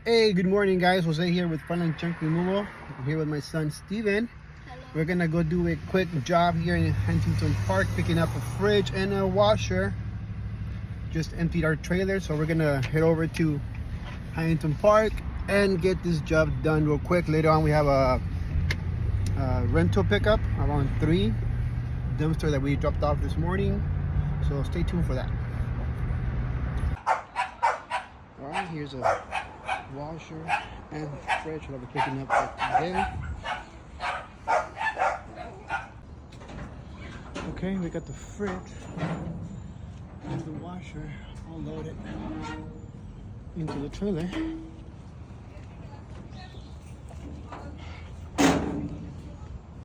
Hey, good morning, guys. Jose here with Fun and Chunky Mulo. I'm here with my son Steven. Hello. We're gonna go do a quick job here in Huntington Park, picking up a fridge and a washer. Just emptied our trailer, so we're gonna head over to Huntington Park and get this job done real quick. Later on, we have a rental pickup around 3, dumpster that we dropped off this morning. So stay tuned for that. All right, here's a washer and fridge that we're picking up right there. Okay, we got the fridge and the washer all loaded into the trailer.